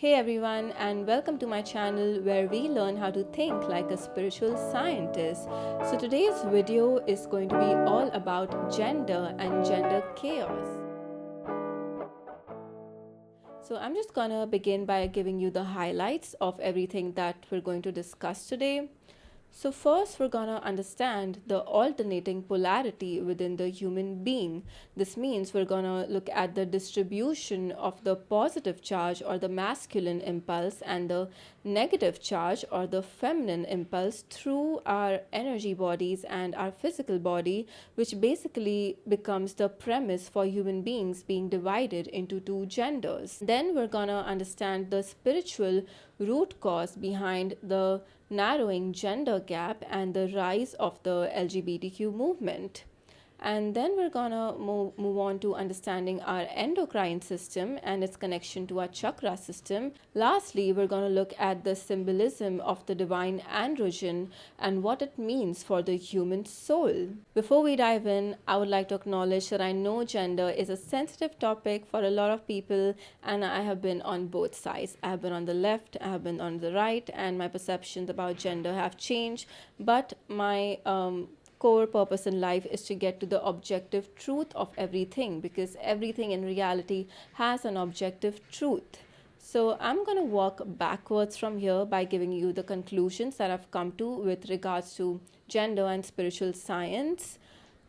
Hey everyone, and welcome to my channel where we learn how to think like a spiritual scientist. So, today's video is going to be all about gender and gender chaos. So, I'm just gonna begin by giving you the highlights of everything that we're going to discuss today. So, first, we're gonna understand the alternating polarity within the human being. This means we're gonna look at the distribution of the positive charge or the masculine impulse and the negative charge or the feminine impulse through our energy bodies and our physical body, which basically becomes the premise for human beings being divided into two genders. Then, we're gonna understand the spiritual root cause behind the narrowing gender gap and the rise of the LGBTQ movement. And then we're gonna move on to understanding our endocrine system and its connection to our chakra system. Lastly, we're gonna look at the symbolism of the divine androgyne and what it means for the human soul. Before we dive in, I would like to acknowledge that I know gender is a sensitive topic for a lot of people, and I have been on both sides. I have been on the left, I have been on the right, and my perceptions about gender have changed, but my core purpose in life is to get to the objective truth of everything, because everything in reality has an objective truth. So I'm going to walk backwards from here by giving you the conclusions that I've come to with regards to gender and spiritual science.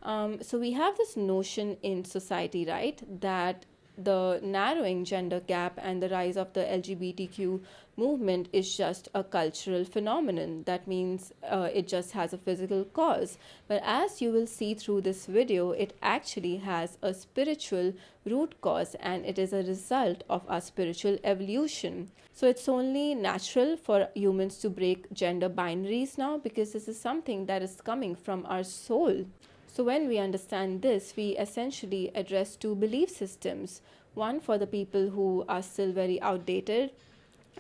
So we have this notion in society, right, that the narrowing gender gap and the rise of the LGBTQ movement is just a cultural phenomenon. That means it just has a physical cause. But as you will see through this video, it actually has a spiritual root cause, and it is a result of our spiritual evolution. So it's only natural for humans to break gender binaries now, because this is something that is coming from our soul. So, when we understand this, we essentially address two belief systems. One for the people who are still very outdated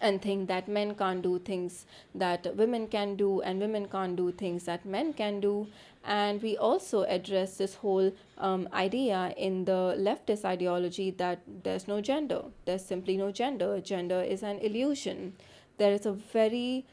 and think that men can't do things that women can do, and women can't do things that men can do. And we also address this whole idea in the leftist ideology that there's no gender, there's simply no gender, gender is an illusion. There is a very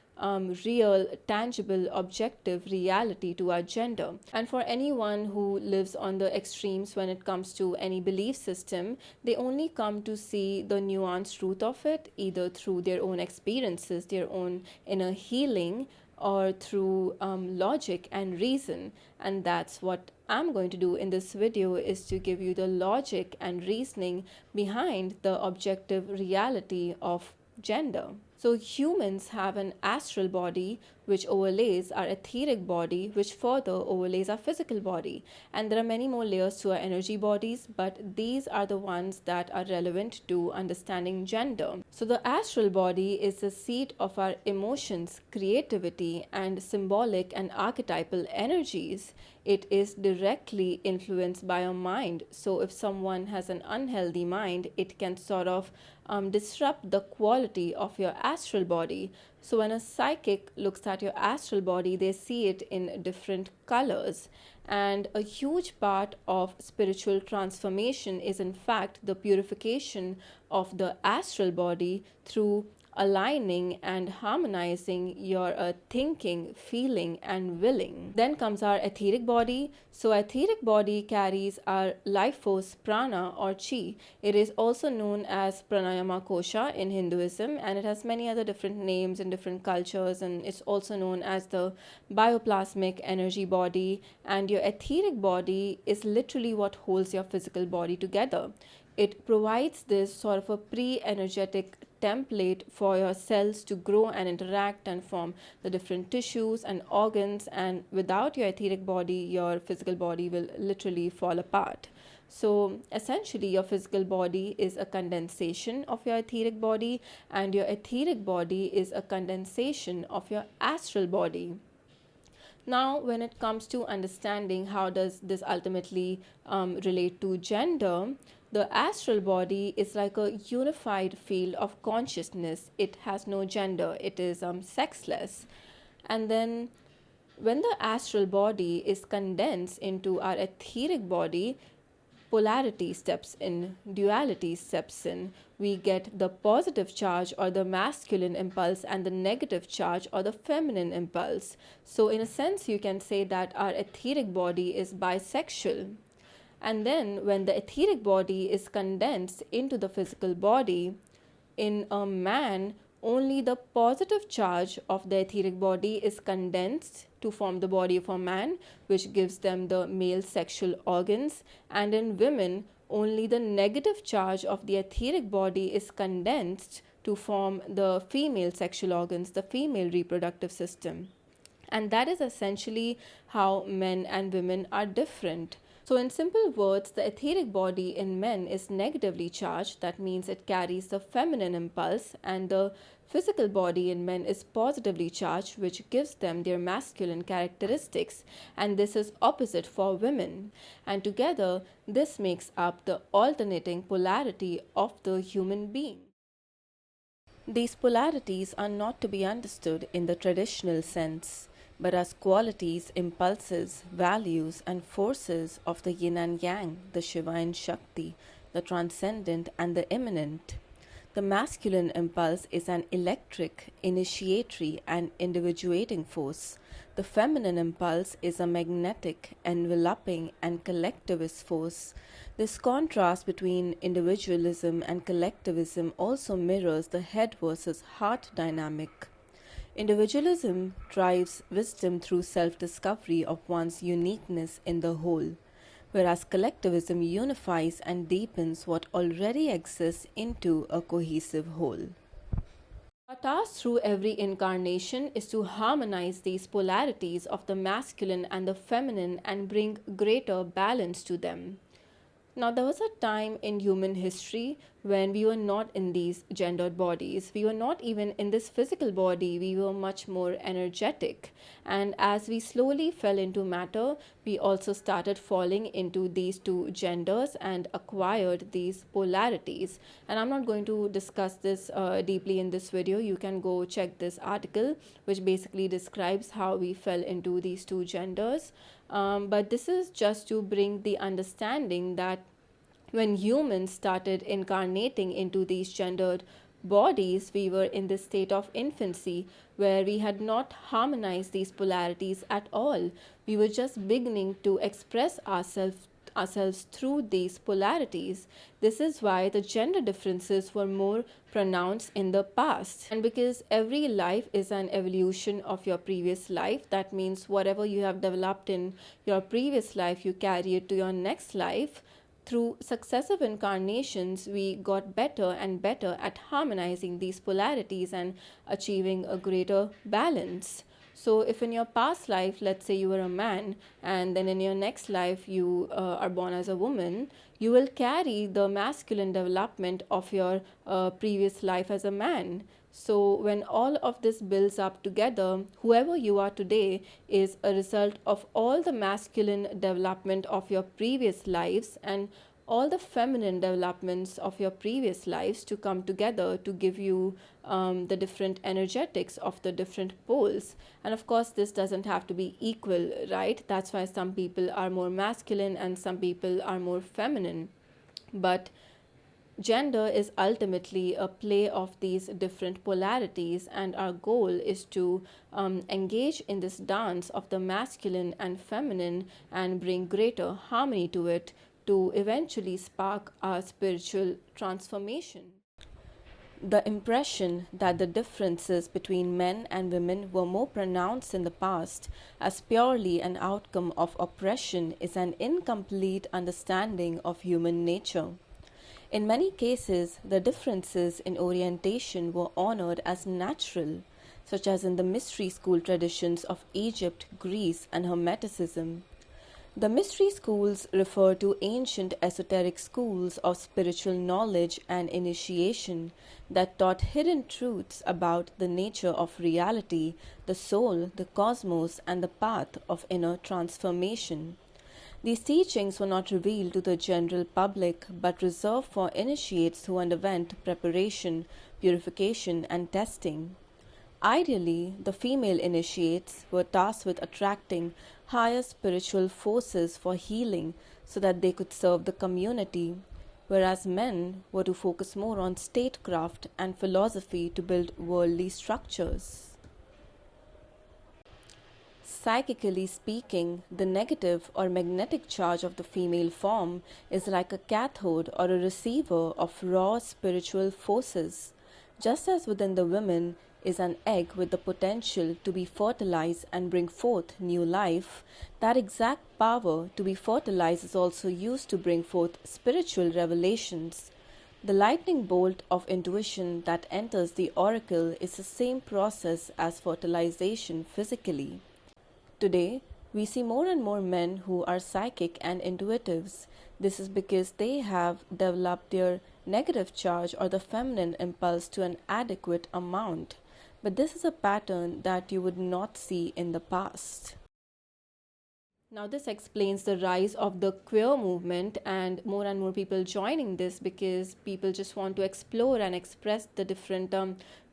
real, tangible, objective reality to our gender. And for anyone who lives on the extremes when it comes to any belief system, they only come to see the nuanced truth of it, either through their own experiences, their own inner healing, or through logic and reason. And that's what I'm going to do in this video, is to give you the logic and reasoning behind the objective reality of gender. So humans have an astral body which overlays our etheric body, which further overlays our physical body. And there are many more layers to our energy bodies, but these are the ones that are relevant to understanding gender. So the astral body is the seat of our emotions, creativity, and symbolic and archetypal energies. It is directly influenced by our mind. So if someone has an unhealthy mind, it can sort of disrupt the quality of your astral body. So when a psychic looks at your astral body, they see it in different colors. And a huge part of spiritual transformation is, in fact, the purification of the astral body through aligning and harmonizing your thinking, feeling, and willing. Then comes our etheric body. So etheric body carries our life force, prana or chi. It is also known as pranayama kosha in Hinduism, and it has many other different names in different cultures, and it's also known as the bioplasmic energy body. And your etheric body is literally what holds your physical body together. It provides this sort of a pre-energetic template for your cells to grow and interact and form the different tissues and organs, and without your etheric body, your physical body will literally fall apart. So essentially, your physical body is a condensation of your etheric body, and your etheric body is a condensation of your astral body. Now, when it comes to understanding how does this ultimately relate to gender, the astral body is like a unified field of consciousness. It has no gender. It is sexless. And then when the astral body is condensed into our etheric body, polarity steps in, duality steps in. We get the positive charge or the masculine impulse and the negative charge or the feminine impulse. So, in a sense, you can say that our etheric body is bisexual. And then, when the etheric body is condensed into the physical body, in a man, only the positive charge of the etheric body is condensed to form the body of a man, which gives them the male sexual organs. And in women, only the negative charge of the etheric body is condensed to form the female sexual organs, the female reproductive system. And that is essentially how men and women are different. So, in simple words, the etheric body in men is negatively charged. That means it carries the feminine impulse, and the physical body in men is positively charged, which gives them their masculine characteristics. And this is opposite for women. And together, this makes up the alternating polarity of the human being. These polarities are not to be understood in the traditional sense, but as qualities, impulses, values, and forces of the yin and yang, the Shiva and Shakti, the transcendent and the immanent. The masculine impulse is an electric, initiatory, and individuating force. The feminine impulse is a magnetic, enveloping, and collectivist force. This contrast between individualism and collectivism also mirrors the head versus heart dynamic. Individualism drives wisdom through self-discovery of one's uniqueness in the whole, whereas collectivism unifies and deepens what already exists into a cohesive whole. Our task through every incarnation is to harmonize these polarities of the masculine and the feminine and bring greater balance to them. Now, there was a time in human history when we were not in these gendered bodies. We were not even in this physical body. We were much more energetic. And as we slowly fell into matter, we also started falling into these two genders and acquired these polarities. And I'm not going to discuss this deeply in this video. You can go check this article, which basically describes how we fell into these two genders. But this is just to bring the understanding that when humans started incarnating into these gendered bodies, we were in this state of infancy where we had not harmonized these polarities at all. We were just beginning to express ourselves through these polarities. This is why the gender differences were more pronounced in the past. And because every life is an evolution of your previous life, that means whatever you have developed in your previous life, you carry it to your next life. Through successive incarnations, we got better and better at harmonizing these polarities and achieving a greater balance. So, if in your past life, let's say you were a man, and then in your next life you are born as a woman, you will carry the masculine development of your previous life as a man. So, when all of this builds up together, whoever you are today is a result of all the masculine development of your previous lives and all the feminine developments of your previous lives to come together to give you the different energetics of the different poles. And of course, this doesn't have to be equal, right? That's why some people are more masculine and some people are more feminine. But gender is ultimately a play of these different polarities, and our goal is to engage in this dance of the masculine and feminine and bring greater harmony to it to eventually spark our spiritual transformation. The impression that the differences between men and women were more pronounced in the past as purely an outcome of oppression is an incomplete understanding of human nature. In many cases, the differences in orientation were honored as natural, such as in the mystery school traditions of Egypt, Greece, and Hermeticism. The mystery schools refer to ancient esoteric schools of spiritual knowledge and initiation that taught hidden truths about the nature of reality, the soul, the cosmos, and the path of inner transformation. These teachings were not revealed to the general public but reserved for initiates who underwent preparation, purification, and testing. Ideally, the female initiates were tasked with attracting higher spiritual forces for healing, so that they could serve the community, whereas men were to focus more on statecraft and philosophy to build worldly structures. Psychically speaking, the negative or magnetic charge of the female form is like a cathode or a receiver of raw spiritual forces, just as within the women is an egg with the potential to be fertilized and bring forth new life. That exact power to be fertilized is also used to bring forth spiritual revelations. The lightning bolt of intuition that enters the oracle is the same process as fertilization physically. Today, we see more and more men who are psychic and intuitives. This is because they have developed their negative charge or the feminine impulse to an adequate amount. But this is a pattern that you would not see in the past. Now, this explains the rise of the queer movement and more people joining this because people just want to explore and express the different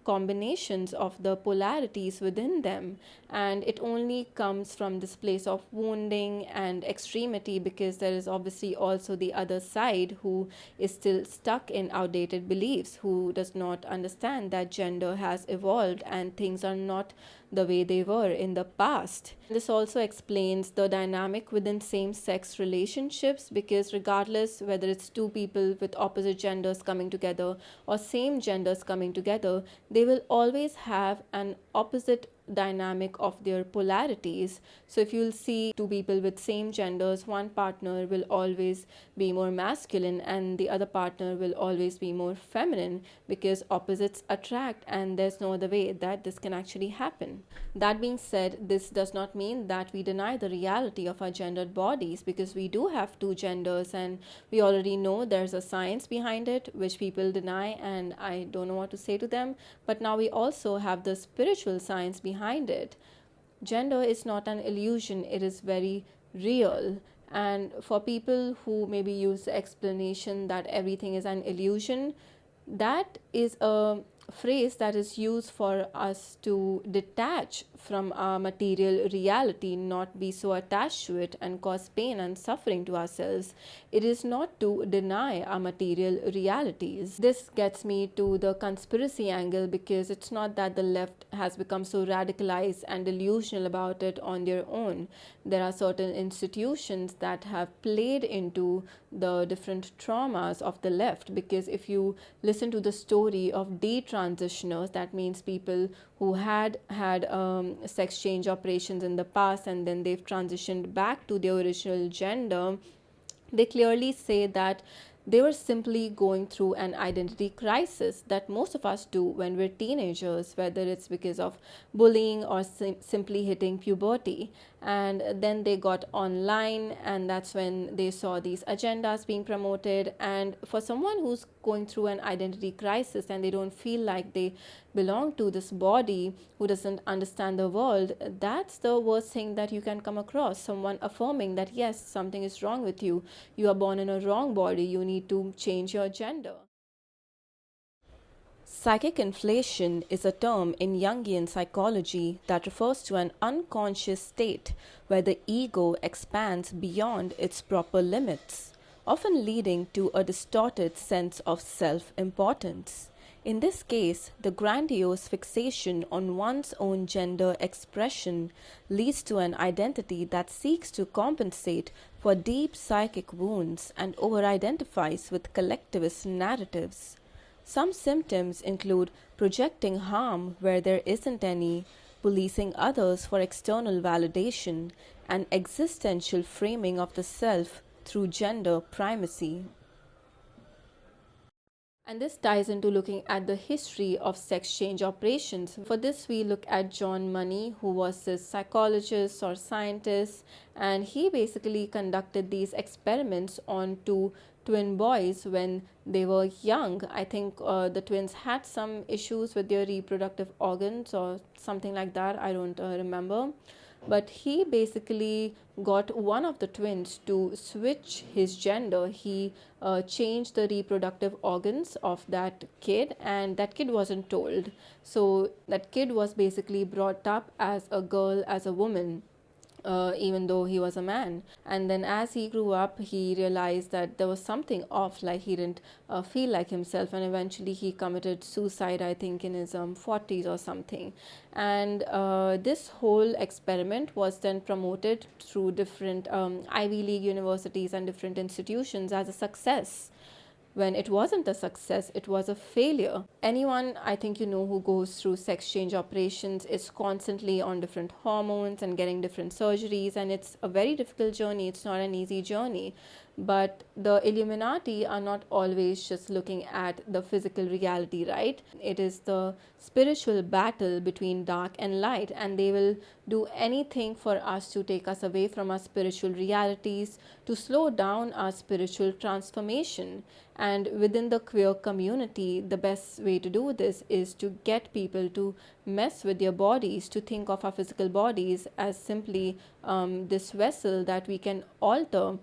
combinations of the polarities within them, and it only comes from this place of wounding and extremity because there is obviously also the other side who is still stuck in outdated beliefs, who does not understand that gender has evolved and things are not the way they were in the past. This also explains the dynamic within same-sex relationships because regardless whether it's two people with opposite genders coming together or same genders coming together, they will always have an opposite dynamic of their polarities. So if you'll see two people with same genders, one partner will always be more masculine and the other partner will always be more feminine because opposites attract, and there's no other way that this can actually happen. That being said, this does not mean that we deny the reality of our gendered bodies because we do have two genders and we already know there's a science behind it which people deny, and I don't know what to say to them. But now we also have the spiritual science behind it. Gender is not an illusion, it is very real. And for people who maybe use the explanation that everything is an illusion, that is a phrase that is used for us to detach from our material reality, not be so attached to it and cause pain and suffering to ourselves. It is not to deny our material realities. This gets me to the conspiracy angle because it's not that the left has become so radicalized and delusional about it on their own. There are certain institutions that have played into the different traumas of the left, because if you listen to the story of detransitioners, that means people who had sex change operations in the past and then they've transitioned back to their original gender, they clearly say that they were simply going through an identity crisis that most of us do when we're teenagers, whether it's because of bullying or simply hitting puberty. And then they got online, and that's when they saw these agendas being promoted. And for someone who's going through an identity crisis and they don't feel like they belong to this body, who doesn't understand the world, that's the worst thing that you can come across. Someone affirming that yes, something is wrong with you, you are born in a wrong body, you need to change your gender. Psychic inflation is a term in Jungian psychology that refers to an unconscious state where the ego expands beyond its proper limits, often leading to a distorted sense of self-importance. In this case, the grandiose fixation on one's own gender expression leads to an identity that seeks to compensate for deep psychic wounds and over-identifies with collectivist narratives. Some symptoms include projecting harm where there isn't any, policing others for external validation, and existential framing of the self through gender primacy. And this ties into looking at the history of sex change operations. For this, we look at John Money, who was a psychologist or scientist, and he basically conducted these experiments on two twin boys when they were young. I think the twins had some issues with their reproductive organs or something like that. I don't remember. But he basically got one of the twins to switch his gender. He changed the reproductive organs of that kid, and that kid wasn't told. So that kid was basically brought up as a girl, as a woman. even though he was a man. And then as he grew up, he realized that there was something off, like he didn't feel like himself, and eventually he committed suicide, I think in his 40s or something. And this whole experiment was then promoted through different Ivy League universities and different institutions as a success, when it wasn't a success, it was a failure. Anyone, I think you know, who goes through sex change operations is constantly on different hormones and getting different surgeries, and it's a very difficult journey. It's not an easy journey. But the Illuminati are not always just looking at the physical reality, right? It is the spiritual battle between dark and light, and they will do anything for us to take us away from our spiritual realities, to slow down our spiritual transformation. And within the queer community, the best way to do this is to get people to mess with their bodies, to think of our physical bodies as simply this vessel that we can alter,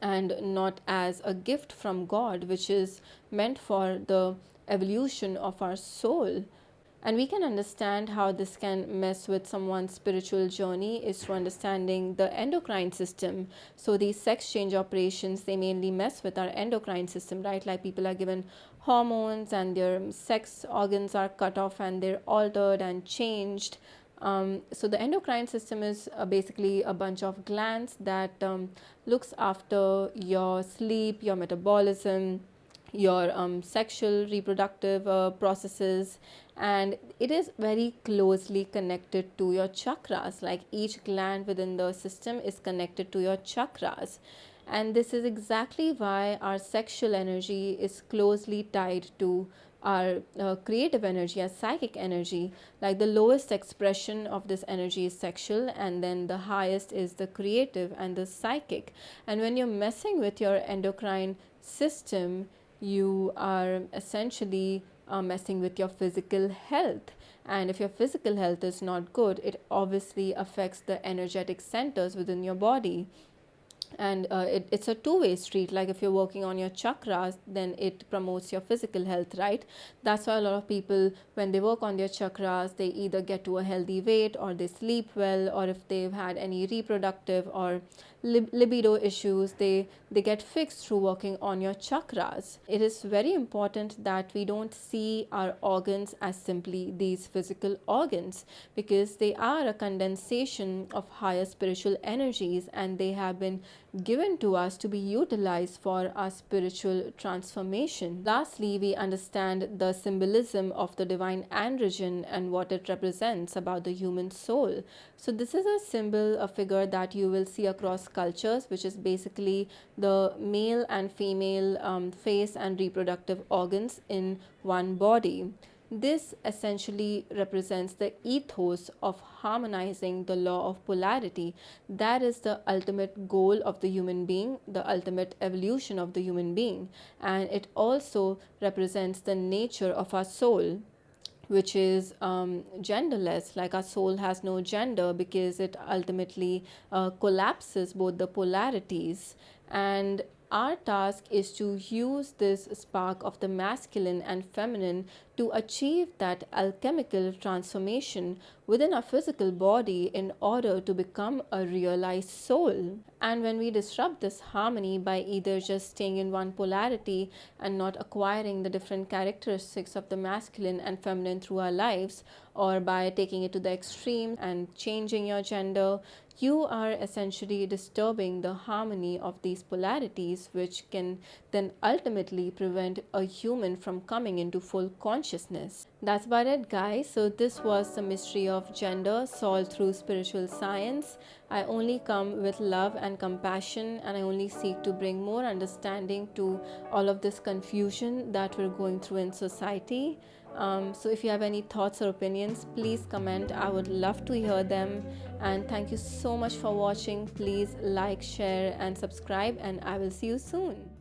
and not as a gift from God, which is meant for the evolution of our soul. And we can understand how this can mess with someone's spiritual journey is through understanding the endocrine system. So these sex change operations, they mainly mess with our endocrine system, right? Like people are given hormones and their sex organs are cut off and they're altered and changed. So the endocrine system is basically a bunch of glands that looks after your sleep, your metabolism, your sexual reproductive processes, and it is very closely connected to your chakras. Like each gland within the system is connected to your chakras, and this is exactly why our sexual energy is closely tied to our creative energy, our psychic energy. Like the lowest expression of this energy is sexual, and then the highest is the creative and the psychic. And when you're messing with your endocrine system, you are essentially messing with your physical health. And if your physical health is not good, it obviously affects the energetic centers within your body. And it's a two-way street. Like if you're working on your chakras, then it promotes your physical health, right? That's why a lot of people, when they work on their chakras, they either get to a healthy weight, or they sleep well, or if they've had any reproductive or libido issues, they get fixed through working on your chakras. It is very important that we don't see our organs as simply these physical organs, because they are a condensation of higher spiritual energies, and they have been given to us to be utilized for our spiritual transformation. Lastly, we understand the symbolism of the divine androgyne and what it represents about the human soul. So this is a symbol, a figure that you will see across cultures, which is basically the male and female face and reproductive organs in one body. This essentially represents the ethos of harmonizing the law of polarity. That is the ultimate goal of the human being, the ultimate evolution of the human being. And it also represents the nature of our soul, which is genderless. Like our soul has no gender, because it ultimately collapses both the polarities. And our task is to use this spark of the masculine and feminine to achieve that alchemical transformation within our physical body in order to become a realized soul. And when we disrupt this harmony by either just staying in one polarity and not acquiring the different characteristics of the masculine and feminine through our lives, or by taking it to the extreme and changing your gender, you are essentially disturbing the harmony of these polarities, which can then ultimately prevent a human from coming into full consciousness. That's about it, guys. So this was the mystery of gender solved through spiritual science. I only come with love and compassion, and I only seek to bring more understanding to all of this confusion that we're going through in society. So if you have any thoughts or opinions, please comment. I would love to hear them. And thank you so much for watching. Please like, share, and subscribe, and I will see you soon.